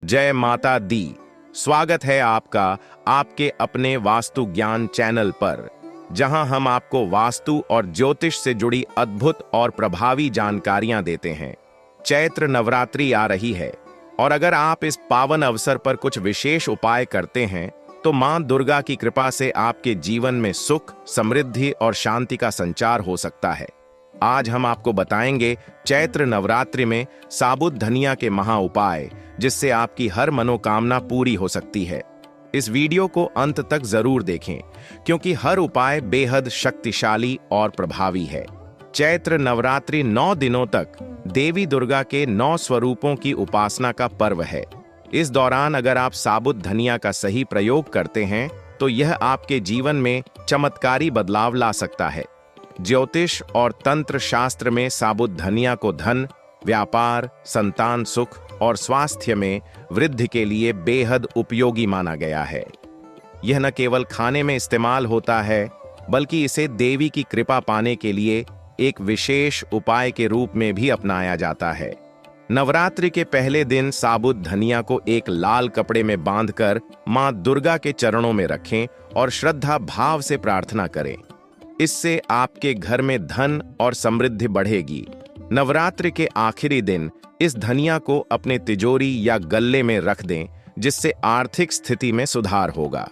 जय माता दी। स्वागत है आपका आपके अपने वास्तु ज्ञान चैनल पर, जहां हम आपको वास्तु और ज्योतिष से जुड़ी अद्भुत और प्रभावी जानकारियां देते हैं। चैत्र नवरात्रि आ रही है और अगर आप इस पावन अवसर पर कुछ विशेष उपाय करते हैं तो मां दुर्गा की कृपा से आपके जीवन में सुख, समृद्धि और शांति का संचार हो सकता है। आज हम आपको बताएंगे चैत्र नवरात्रि में साबुत धनिया के महा उपाय, जिससे आपकी हर मनोकामना पूरी हो सकती है। इस वीडियो को अंत तक जरूर देखें, क्योंकि हर उपाय बेहद शक्तिशाली और प्रभावी है। चैत्र नवरात्रि 9 दिनों तक देवी दुर्गा के 9 स्वरूपों की उपासना का पर्व है। इस दौरान अगर आप साबुत धनिया का सही प्रयोग करते हैं तो यह आपके जीवन में चमत्कारी बदलाव ला सकता है। ज्योतिष और तंत्र शास्त्र में साबुत धनिया को धन, व्यापार, संतान सुख और स्वास्थ्य में वृद्धि के लिए बेहद उपयोगी माना गया है। यह न केवल खाने में इस्तेमाल होता है, बल्कि इसे देवी की कृपा पाने के लिए एक विशेष उपाय के रूप में भी अपनाया जाता है। नवरात्रि के पहले दिन साबुत धनिया को एक लाल कपड़े में बांधकर मां दुर्गा के चरणों में रखें और श्रद्धा भाव से प्रार्थना करें। इससे आपके घर में धन और समृद्धि बढ़ेगी। नवरात्रि के आखिरी दिन इस धनिया को अपने तिजोरी या गल्ले में रख दें, जिससे आर्थिक स्थिति में सुधार होगा।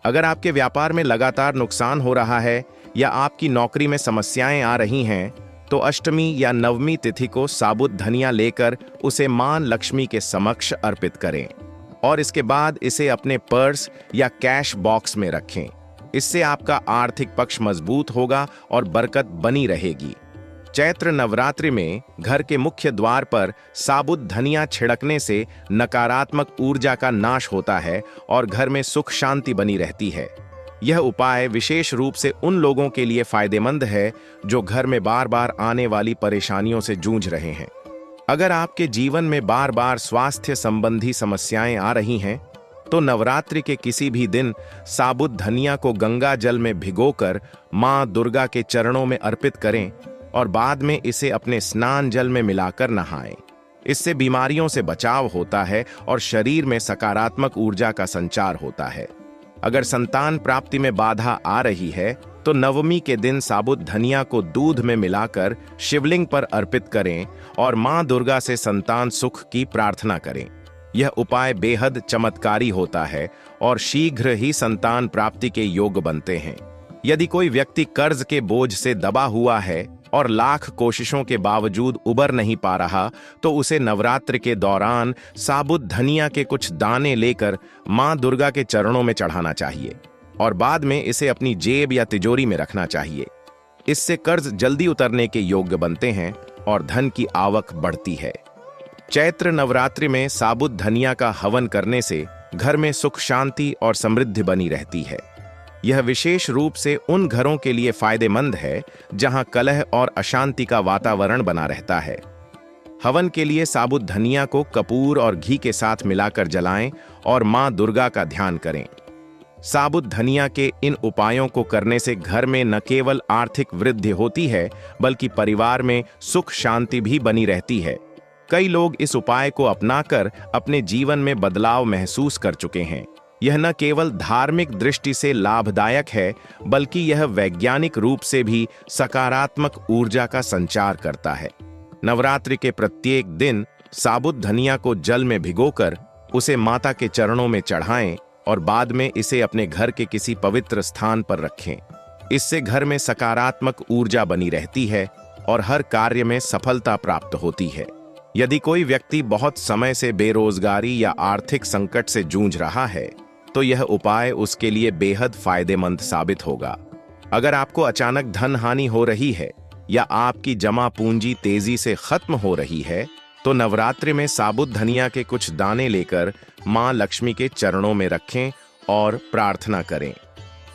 अगर आपके व्यापार में लगातार नुकसान हो रहा है या आपकी नौकरी में समस्याएं आ रही हैं, तो अष्टमी या नवमी तिथि को साबुत धनिया लेकर उसे मां लक्ष्मी के समक्ष अर्पित करें और इसके बाद इसे अपने पर्स या कैश बॉक्स में रखें। इससे आपका आर्थिक पक्ष मजबूत होगा और बरकत बनी रहेगी। चैत्र नवरात्रि में घर के मुख्य द्वार पर साबुत धनिया छिड़कने से नकारात्मक ऊर्जा का नाश होता है और घर में सुख शांति बनी रहती है। यह उपाय विशेष रूप से उन लोगों के लिए फायदेमंद है जो घर में बार बार आने वाली परेशानियों से जूझ रहे हैं। अगर आपके जीवन में बार बार स्वास्थ्य संबंधी समस्याएं आ रही हैं, तो नवरात्रि के किसी भी दिन साबुत धनिया को गंगा जल में भिगोकर मां दुर्गा के चरणों में अर्पित करें और बाद में इसे अपने स्नान जल में मिलाकर नहाएं। इससे बीमारियों से बचाव होता है और शरीर में सकारात्मक ऊर्जा का संचार होता है। अगर संतान प्राप्ति में बाधा आ रही है तो नवमी के दिन साबुत धनिया को दूध में मिलाकर शिवलिंग पर अर्पित करें और मां दुर्गा से संतान सुख की प्रार्थना करें। यह उपाय बेहद चमत्कारी होता है और शीघ्र ही संतान प्राप्ति के योग्य बनते हैं। यदि कोई व्यक्ति कर्ज के बोझ से दबा हुआ है और लाख कोशिशों के बावजूद उबर नहीं पा रहा, तो उसे नवरात्रि के दौरान साबुत धनिया के कुछ दाने लेकर मां दुर्गा के चरणों में चढ़ाना चाहिए और बाद में इसे अपनी जेब या तिजोरी में रखना चाहिए। इससे कर्ज जल्दी उतरने के योग्य बनते हैं और धन की आवक बढ़ती है। चैत्र नवरात्रि में साबुत धनिया का हवन करने से घर में सुख शांति और समृद्धि बनी रहती है। यह विशेष रूप से उन घरों के लिए फायदेमंद है जहां कलह और अशांति का वातावरण बना रहता है। हवन के लिए साबुत धनिया को कपूर और घी के साथ मिलाकर जलाएं और मां दुर्गा का ध्यान करें। साबुत धनिया के इन उपायों को करने से घर में न केवल आर्थिक वृद्धि होती है, बल्कि परिवार में सुख शांति भी बनी रहती है। कई लोग इस उपाय को अपनाकर अपने जीवन में बदलाव महसूस कर चुके हैं। यह न केवल धार्मिक दृष्टि से लाभदायक है, बल्कि यह वैज्ञानिक रूप से भी सकारात्मक ऊर्जा का संचार करता है। नवरात्रि के प्रत्येक दिन साबुत धनिया को जल में भिगोकर उसे माता के चरणों में चढ़ाएं और बाद में इसे अपने घर के किसी पवित्र स्थान पर रखें। इससे घर में सकारात्मक ऊर्जा बनी रहती है और हर कार्य में सफलता प्राप्त होती है। यदि कोई व्यक्ति बहुत समय से बेरोजगारी या आर्थिक संकट से जूझ रहा है, तो यह उपाय उसके लिए बेहद फायदेमंद साबित होगा। अगर आपको अचानक धन हानि हो रही है या आपकी जमा पूंजी तेजी से खत्म हो रही है, तो नवरात्रि में साबुत धनिया के कुछ दाने लेकर मां लक्ष्मी के चरणों में रखें और प्रार्थना करें।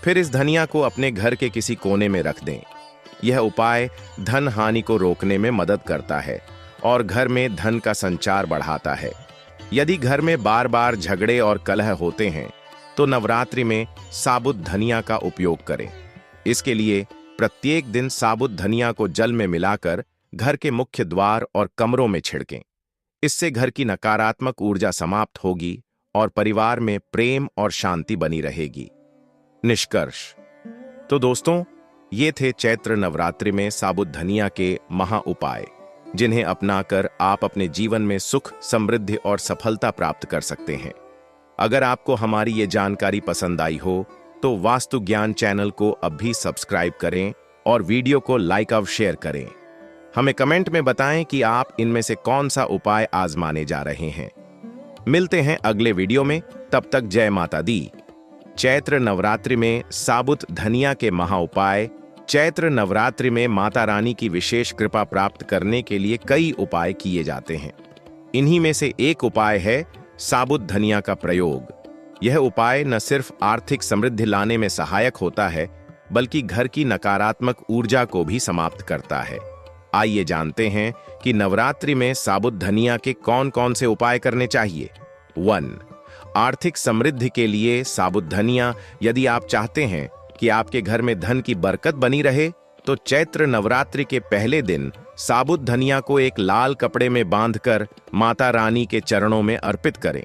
फिर इस धनिया को अपने घर के किसी कोने में रख दें। यह उपाय धन हानि को रोकने में मदद करता है और घर में धन का संचार बढ़ाता है। यदि घर में बार बार झगड़े और कलह होते हैं, तो नवरात्रि में साबुत धनिया का उपयोग करें। इसके लिए प्रत्येक दिन साबुत धनिया को जल में मिलाकर घर के मुख्य द्वार और कमरों में छिड़कें। इससे घर की नकारात्मक ऊर्जा समाप्त होगी और परिवार में प्रेम और शांति बनी रहेगी। निष्कर्ष। तो दोस्तों, ये थे चैत्र नवरात्रि में साबुत धनिया के महा उपाय, जिन्हें अपनाकर आप अपने जीवन में सुख, समृद्धि और सफलता प्राप्त कर सकते हैं। अगर आपको हमारी ये जानकारी पसंद आई हो तो वास्तु ज्ञान चैनल को अब भी सब्सक्राइब करें और वीडियो को लाइक और शेयर करें। हमें कमेंट में बताएं कि आप इनमें से कौन सा उपाय आजमाने जा रहे हैं। मिलते हैं अगले वीडियो में, तब तक जय माता दी। चैत्र नवरात्रि में साबुत धनिया के महा उपाय। चैत्र नवरात्रि में माता रानी की विशेष कृपा प्राप्त करने के लिए कई उपाय किए जाते हैं। इन्हीं में से एक उपाय है साबुत धनिया का प्रयोग। यह उपाय न सिर्फ आर्थिक समृद्धि लाने में सहायक होता है, बल्कि घर की नकारात्मक ऊर्जा को भी समाप्त करता है। आइए जानते हैं कि नवरात्रि में साबुत धनिया के कौन कौन से उपाय करने चाहिए। 1. आर्थिक समृद्धि के लिए साबुत धनिया। यदि आप चाहते हैं कि आपके घर में धन की बरकत बनी रहे, तो चैत्र नवरात्रि के पहले दिन साबुत धनिया को एक लाल कपड़े में बांधकर माता रानी के चरणों में अर्पित करें।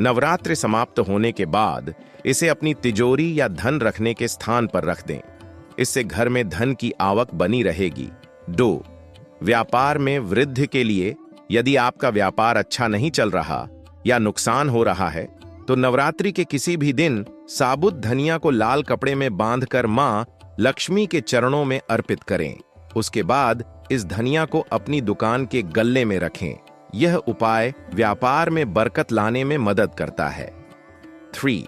नवरात्रि समाप्त होने के बाद इसे अपनी तिजोरी या धन रखने के स्थान पर रख दें। इससे घर में धन की आवक बनी रहेगी। 2. व्यापार में वृद्धि के लिए। यदि आपका व्यापार अच्छा नहीं चल रहा या नुकसान हो रहा है, तो नवरात्रि के किसी भी दिन साबुत धनिया को लाल कपड़े में बांधकर मां लक्ष्मी के चरणों में अर्पित करें। उसके बाद इस धनिया को अपनी दुकान के गल्ले में रखें। यह उपाय व्यापार में बरकत लाने में मदद करता है। 3.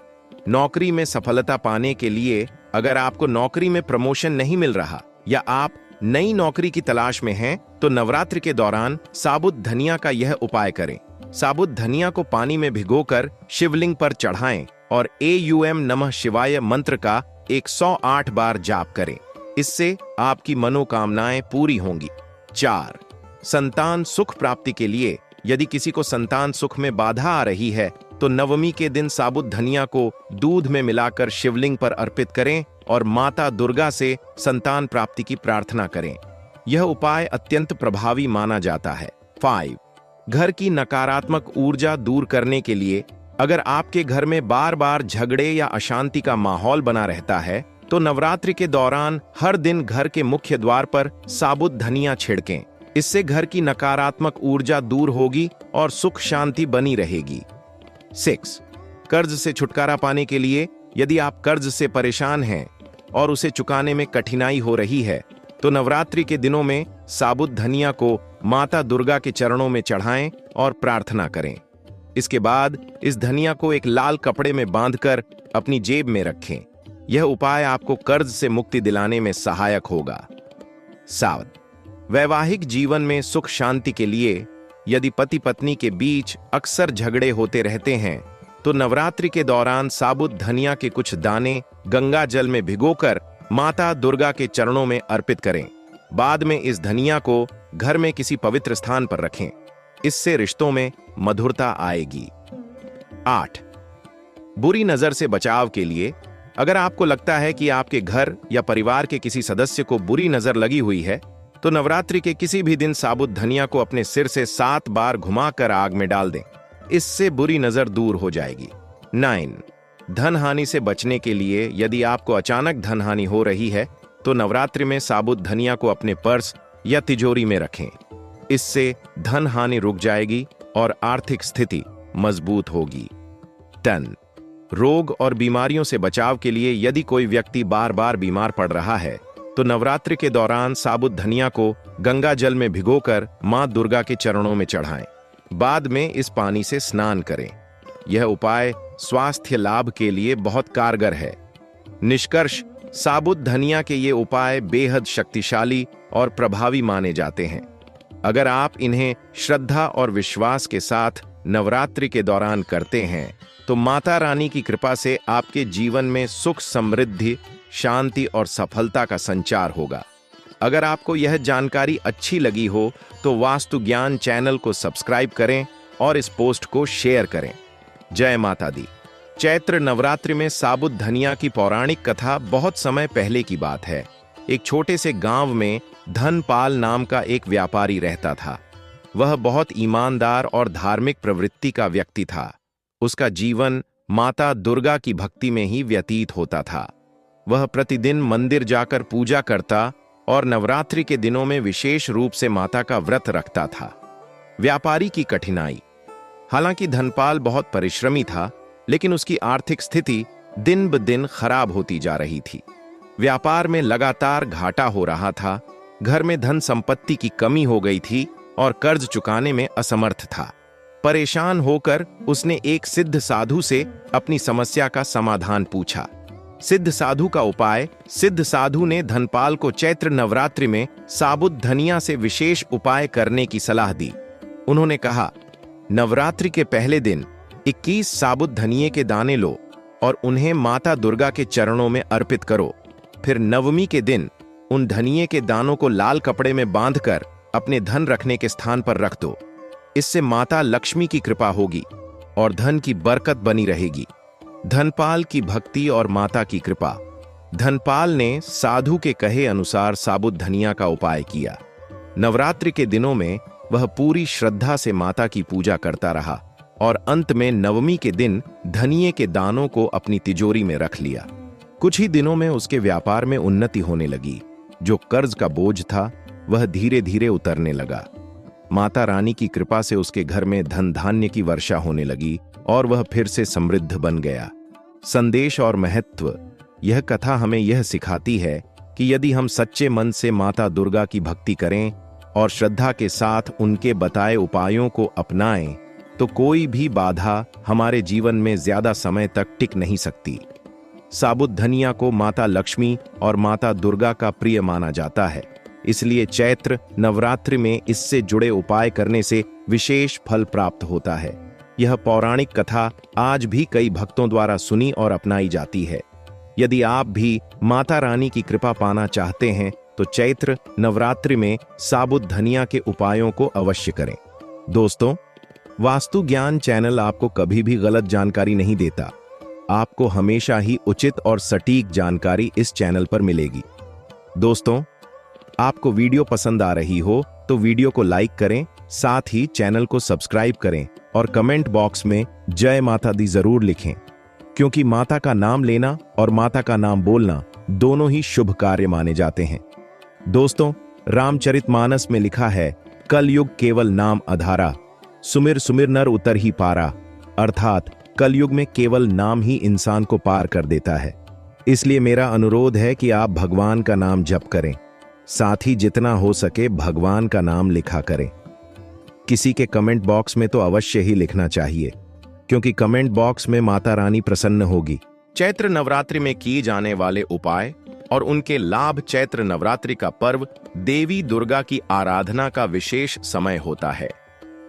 नौकरी में सफलता पाने के लिए। अगर आपको नौकरी में प्रमोशन नहीं मिल रहा या आप नई नौकरी की तलाश में हैं, तो नवरात्रि के दौरान साबुत धनिया का यह उपाय करें। साबुत धनिया को पानी में भिगोकर शिवलिंग पर चढ़ाएं और एयूएम नमः शिवाय मंत्र का 108 बार जाप करें। इससे आपकी मनोकामनाएं पूरी होंगी। 4. संतान सुख प्राप्ति के लिए। यदि किसी को संतान सुख में बाधा आ रही है, तो नवमी के दिन साबुत धनिया को दूध में मिलाकर शिवलिंग पर अर्पित करें और माता दुर्गा से संतान प्राप्ति की प्रार्थना करें। यह उपाय अत्यंत प्रभावी माना जाता है। 5. घर की नकारात्मक ऊर्जा दूर करने के लिए। अगर आपके घर में बार बार झगड़े या अशांति का माहौल बना रहता है, तो नवरात्रि के दौरान हर दिन घर के मुख्य द्वार पर साबुत धनिया छिड़कें। इससे घर की नकारात्मक ऊर्जा दूर होगी और सुख शांति बनी रहेगी। 6. कर्ज से छुटकारा पाने के लिए। यदि आप कर्ज से परेशान हैं और उसे चुकाने में कठिनाई हो रही है, तो नवरात्रि के दिनों में साबुत धनिया को माता दुर्गा के चरणों में चढ़ाएं और प्रार्थना करें। इसके बाद इस धनिया को एक लाल कपड़े में बांधकर अपनी जेब में रखें। यह उपाय आपको कर्ज से मुक्ति दिलाने में सहायक होगा। 7. वैवाहिक जीवन में सुख शांति के लिए। यदि पति पत्नी के बीच अक्सर झगड़े होते रहते हैं, तो नवरात्रि के दौरान साबुत धनिया के कुछ दाने गंगा जल में भिगोकर माता दुर्गा के चरणों में अर्पित करें। बाद में इस धनिया को घर में किसी पवित्र स्थान पर रखें। इससे रिश्तों में मधुरता आएगी। 8. बुरी नजर से बचाव के लिए। अगर आपको लगता है कि आपके घर या परिवार के किसी सदस्य को बुरी नजर लगी हुई है, तो नवरात्रि के किसी भी दिन साबुत धनिया को अपने सिर से 7 बार घुमाकर आग में डाल दें। इससे बुरी नजर दूर हो जाएगी। 9. धन हानि से बचने के लिए। यदि आपको अचानक धन हानि हो रही है, तो नवरात्रि में साबुत धनिया को अपने पर्स या तिजोरी में रखें। इससे धन हानि रुक जाएगी और आर्थिक स्थिति मजबूत होगी। 10. रोग और बीमारियों से बचाव के लिए। यदि कोई व्यक्ति बार बार बीमार पड़ रहा है, तो नवरात्रि के दौरान साबुत धनिया को गंगा जल में भिगोकर मां दुर्गा के चरणों में चढ़ाएं। बाद में इस पानी से स्नान करें। यह उपाय स्वास्थ्य लाभ के लिए बहुत कारगर है। निष्कर्ष। साबुत धनिया के ये उपाय बेहद शक्तिशाली और प्रभावी माने जाते हैं। अगर आप इन्हें श्रद्धा और विश्वास के साथ नवरात्रि के दौरान करते हैं, तो माता रानी की कृपा से आपके जीवन में सुख, समृद्धि, शांति और सफलता का संचार होगा। अगर आपको यह जानकारी अच्छी लगी हो, तो वास्तु ज्ञान चैनल को सब्सक्राइब करें और इस पोस्ट को शेयर करें। जय माता दी। चैत्र नवरात्रि में साबुत धनिया की पौराणिक कथा बहुत समय पहले की बात है। एक छोटे से गांव में धनपाल नाम का एक व्यापारी रहता था। वह बहुत ईमानदार और धार्मिक प्रवृत्ति का व्यक्ति था। उसका जीवन माता दुर्गा की भक्ति में ही व्यतीत होता था। वह प्रतिदिन मंदिर जाकर पूजा करता और नवरात्रि के दिनों में विशेष रूप से माता का व्रत रखता था। व्यापारी की कठिनाई। हालांकि धनपाल बहुत परिश्रमी था, लेकिन उसकी आर्थिक स्थिति दिन ब दिन खराब होती जा रही थी। व्यापार में लगातार घाटा हो रहा था, घर में धन संपत्ति की कमी हो गई थी और कर्ज चुकाने में असमर्थ था। परेशान होकर उसने एक सिद्ध साधु से अपनी समस्या का समाधान पूछा। सिद्ध साधु का उपाय। सिद्ध साधु ने धनपाल को चैत्र नवरात्रि में साबुत धनिया से विशेष उपाय करने की सलाह दी। उन्होंने कहा, नवरात्रि के पहले दिन 21 साबुत धनिये के दाने लो और उन्हें माता दुर्गा के चरणों में अर्पित करो। फिर नवमी के दिन उन धनिये के दानों को लाल कपड़े में बांधकर अपने धन रखने के स्थान पर रख दो। इससे माता लक्ष्मी की कृपा होगी और धन की बरकत बनी रहेगी। धनपाल की भक्ति और माता की कृपा। धनपाल ने साधु के कहे अनुसार साबुत धनिया का उपाय किया। नवरात्रि के दिनों में वह पूरी श्रद्धा से माता की पूजा करता रहा और अंत में नवमी के दिन धनिये के दानों को अपनी तिजोरी में रख लिया। कुछ ही दिनों में उसके व्यापार में उन्नति होने लगी। जो कर्ज का बोझ था वह धीरे धीरे उतरने लगा। माता रानी की कृपा से उसके घर में धन धान्य की वर्षा होने लगी और वह फिर से समृद्ध बन गया। संदेश और महत्व। यह कथा हमें यह सिखाती है कि यदि हम सच्चे मन से माता दुर्गा की भक्ति करें और श्रद्धा के साथ उनके बताए उपायों को अपनाएं, तो कोई भी बाधा हमारे जीवन में ज्यादा समय तक टिक नहीं सकती। साबुत धनिया को माता लक्ष्मी और माता दुर्गा का प्रिय माना जाता है, इसलिए चैत्र नवरात्रि में इससे जुड़े उपाय करने से विशेष फल प्राप्त होता है। यह पौराणिक कथा आज भी कई भक्तों द्वारा सुनी और अपनाई जाती है। यदि आप भी माता रानी की कृपा पाना चाहते हैं तो चैत्र नवरात्रि में साबुत धनिया के उपायों को अवश्य करें। दोस्तों, वास्तु ज्ञान चैनल आपको कभी भी गलत जानकारी नहीं देता। आपको हमेशा ही उचित और सटीक जानकारी इस चैनल पर मिलेगी। दोस्तों, आपको वीडियो पसंद आ रही हो तो वीडियो को लाइक करें, साथ ही चैनल को सब्सक्राइब करें और कमेंट बॉक्स में जय माता दी जरूर लिखें, क्योंकि माता का नाम लेना और माता का नाम बोलना दोनों ही शुभ कार्य माने जाते हैं। दोस्तों, रामचरितमानस में लिखा है, कलयुग केवल नाम आधारा, सुमिर सुमिर नर उतर ही पारा। अर्थात कलयुग में केवल नाम ही इंसान को पार कर देता है। इसलिए मेरा अनुरोध है कि आप भगवान का नाम जप करें, साथ ही जितना हो सके भगवान का नाम लिखा करें। किसी के कमेंट बॉक्स में तो अवश्य ही लिखना चाहिए, क्योंकि कमेंट बॉक्स में माता रानी प्रसन्न होगी। चैत्र नवरात्रि में किए जाने वाले उपाय और उनके लाभ। चैत्र नवरात्रि का पर्व देवी दुर्गा की आराधना का विशेष समय होता है।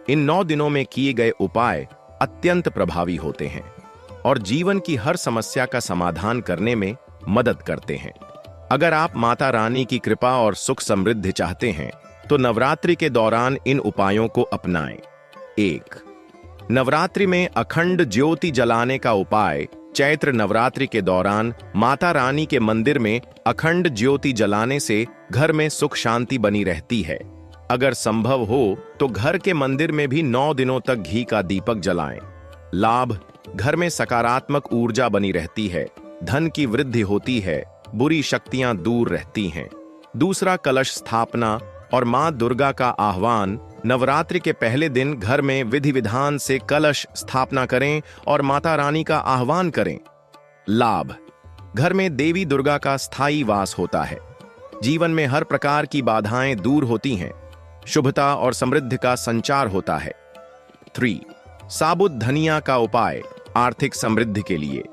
इन 9 दिनों में किए गए उपाय अत्यंत प्रभावी होते हैं और जीवन की हर समस्या का समाधान करने में मदद करते हैं। अगर आप माता रानी की कृपा और सुख समृद्धि चाहते हैं तो नवरात्रि के दौरान इन उपायों को अपनाएं। 1. नवरात्रि में अखंड ज्योति जलाने का उपाय। चैत्र नवरात्रि के दौरान माता रानी के मंदिर में अखंड ज्योति जलाने से घर में सुख शांति बनी रहती है। अगर संभव हो तो घर के मंदिर में भी 9 दिनों तक घी का दीपक जलाएं। लाभ। घर में सकारात्मक ऊर्जा बनी रहती है, धन की वृद्धि होती है, बुरी शक्तियां दूर रहती हैं। दूसरा, कलश स्थापना और मां दुर्गा का आह्वान। नवरात्रि के पहले दिन घर में विधि विधान से कलश स्थापना करें और माता रानी का आह्वान करें। लाभ। घर में देवी दुर्गा का स्थायी वास होता है, जीवन में हर प्रकार की बाधाएं दूर होती हैं, शुभता और समृद्धि का संचार होता है। 3. साबुत धनिया का उपाय आर्थिक समृद्धि के लिए।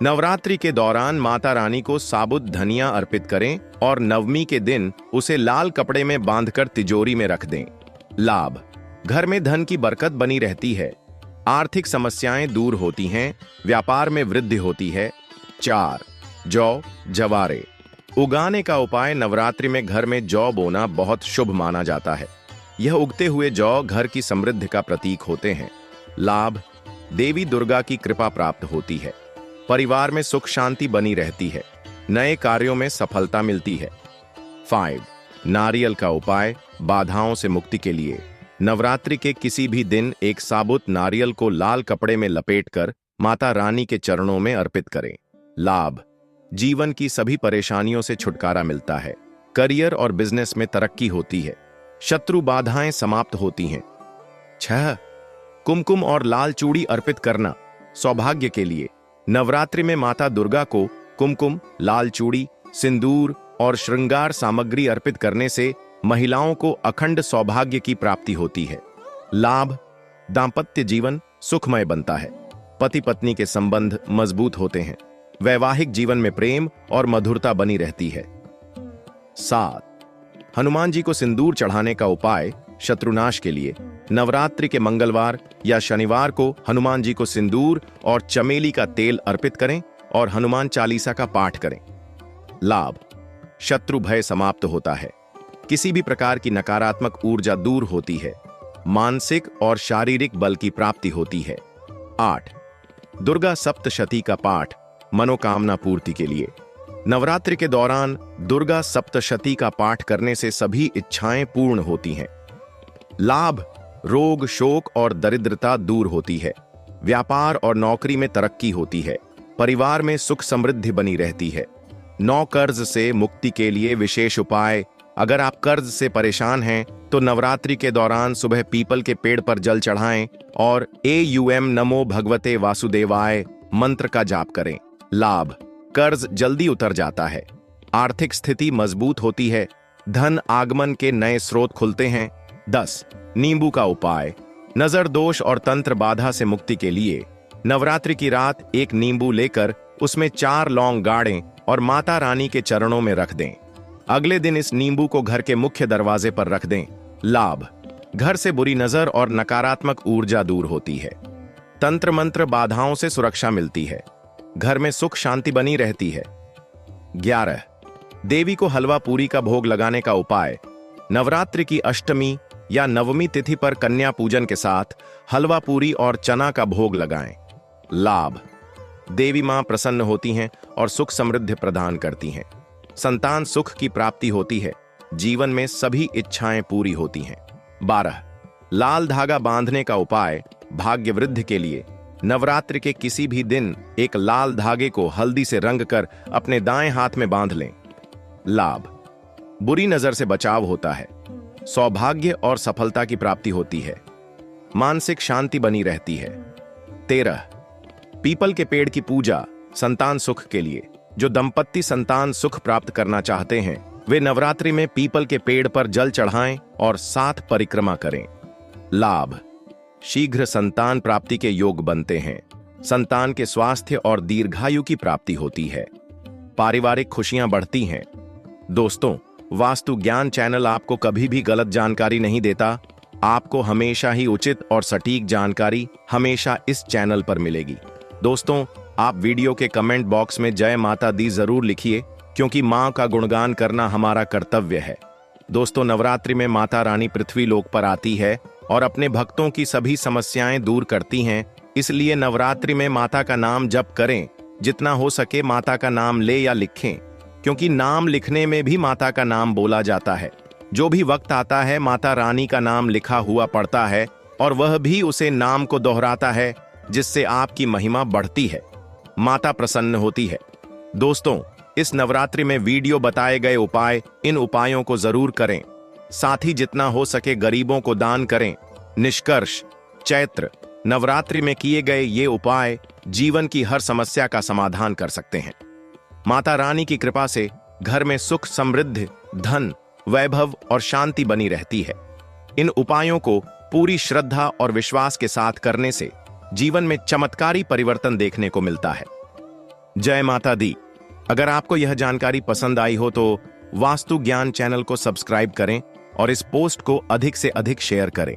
नवरात्रि के दौरान माता रानी को साबुत धनिया अर्पित करें और नवमी के दिन उसे लाल कपड़े में बांधकर तिजोरी में रख दें। लाभ। घर में धन की बरकत बनी रहती है, आर्थिक समस्याएं दूर होती हैं, व्यापार में वृद्धि होती है। 4. जौ जवारे उगाने का उपाय। नवरात्रि में घर में जौ बोना बहुत शुभ माना जाता है। यह उगते हुए जौ घर की समृद्धि का प्रतीक होते हैं। लाभ। देवी दुर्गा की कृपा प्राप्त होती है, परिवार में सुख शांति बनी रहती है, नए कार्यों में सफलता मिलती है। 5. नारियल का उपाय बाधाओं से मुक्ति के लिए। नवरात्रि के किसी भी दिन एक साबुत नारियल को लाल कपड़े में लपेटकर माता रानी के चरणों में अर्पित करें। लाभ: जीवन की सभी परेशानियों से छुटकारा मिलता है। करियर और बिजनेस में तरक्की होती है। शत्रु बाधाएं समाप्त होती हैं। 6. कुमकुम और लाल चूड़ी अर्पित करना सौभाग्य के लिए। नवरात्रि में माता दुर्गा को कुमकुम, लाल चूड़ी, सिंदूर और श्रृंगार सामग्री अर्पित करने से महिलाओं को अखंड सौभाग्य की प्राप्ति होती है। लाभ: दांपत्य जीवन सुखमय बनता है। पति पत्नी के संबंध मजबूत होते हैं। वैवाहिक जीवन में प्रेम और मधुरता बनी रहती है। 7. हनुमान जी को सिंदूर चढ़ाने का उपाय शत्रुनाश के लिए। नवरात्रि के मंगलवार या शनिवार को हनुमान जी को सिंदूर और चमेली का तेल अर्पित करें और हनुमान चालीसा का पाठ करें। लाभ: शत्रु भय समाप्त होता है। किसी भी प्रकार की नकारात्मक ऊर्जा दूर होती है। मानसिक और शारीरिक बल की प्राप्ति होती है। 8. दुर्गा सप्तशती का पाठ मनोकामना पूर्ति के लिए। नवरात्रि के दौरान दुर्गा सप्तशती का पाठ करने से सभी इच्छाएं पूर्ण होती हैं। लाभ: रोग, शोक और दरिद्रता दूर होती है। व्यापार और नौकरी में तरक्की होती है। परिवार में सुख समृद्धि बनी रहती है। नौ कर्ज से मुक्ति के लिए विशेष उपाय: अगर आप कर्ज से परेशान हैं तो नवरात्रि के दौरान सुबह पीपल के पेड़ पर जल चढ़ाएं और AUM नमो भगवते वासुदेवाय मंत्र का जाप करें। लाभ: कर्ज जल्दी उतर जाता है। आर्थिक स्थिति मजबूत होती है। धन आगमन के नए स्रोत खुलते हैं। 10. नींबू का उपाय: नजर दोष और तंत्र बाधा से मुक्ति के लिए नवरात्रि की रात एक नींबू लेकर उसमें 4 लौंग गाड़ें और माता रानी के चरणों में रख दें। अगले दिन इस नींबू को घर के मुख्य दरवाजे पर रख दें। लाभ: घर से बुरी नजर और नकारात्मक ऊर्जा दूर होती है। तंत्र मंत्र बाधाओं से सुरक्षा मिलती है। घर में सुख शांति बनी रहती है। 11. देवी को हलवा पूरी का भोग लगाने का उपाय: नवरात्रि की अष्टमी या नवमी तिथि पर कन्या पूजन के साथ हलवा पूरी और चना का भोग लगाएं। लाभ: देवी मां प्रसन्न होती हैं और सुख समृद्धि प्रदान करती हैं। संतान सुख की प्राप्ति होती है। जीवन में सभी इच्छाएं पूरी होती हैं। 12. लाल धागा बांधने का उपाय भाग्य वृद्धि के लिए। नवरात्रि के किसी भी दिन एक लाल धागे को हल्दी से रंग कर अपने दाएं हाथ में बांध लें। लाभ: बुरी नजर से बचाव होता है। सौभाग्य और सफलता की प्राप्ति होती है। मानसिक शांति बनी रहती है। 13. पीपल के पेड़ की पूजा संतान सुख के लिए। जो दंपत्ति संतान सुख प्राप्त करना चाहते हैं वे नवरात्रि में पीपल के पेड़ पर जल चढ़ाएं और 7 परिक्रमा करें। लाभ: शीघ्र संतान प्राप्ति के योग बनते हैं। संतान के स्वास्थ्य और दीर्घायु की प्राप्ति होती है। पारिवारिक खुशियां बढ़ती हैं। दोस्तों, वास्तु ज्ञान चैनल आपको कभी भी गलत जानकारी नहीं देता। आपको हमेशा ही उचित और सटीक जानकारी हमेशा इस चैनल पर मिलेगी। दोस्तों, आप वीडियो के कमेंट बॉक्स में जय माता दी जरूर लिखिए, क्योंकि मां का गुणगान करना हमारा कर्तव्य है। दोस्तों, नवरात्रि में माता रानी पृथ्वी लोक पर आती है और अपने भक्तों की सभी समस्याएं दूर करती हैं। इसलिए नवरात्रि में माता का नाम जप करें। जितना हो सके माता का नाम ले या लिखें, क्योंकि नाम लिखने में भी माता का नाम बोला जाता है। जो भी वक्त आता है माता रानी का नाम लिखा हुआ पड़ता है और वह भी उसे नाम को दोहराता है, जिससे आपकी महिमा बढ़ती है, माता प्रसन्न होती है। दोस्तों, इस नवरात्रि में वीडियो बताए गए उपाय, इन उपायों को जरूर करें। साथ ही जितना हो सके गरीबों को दान करें। निष्कर्ष: चैत्र नवरात्रि में किए गए ये उपाय जीवन की हर समस्या का समाधान कर सकते हैं। माता रानी की कृपा से घर में सुख समृद्धि, धन, वैभव और शांति बनी रहती है। इन उपायों को पूरी श्रद्धा और विश्वास के साथ करने से जीवन में चमत्कारी परिवर्तन देखने को मिलता है। जय माता दी। अगर आपको यह जानकारी पसंद आई हो तो वास्तु ज्ञान चैनल को सब्सक्राइब करें और इस पोस्ट को अधिक से अधिक शेयर करें।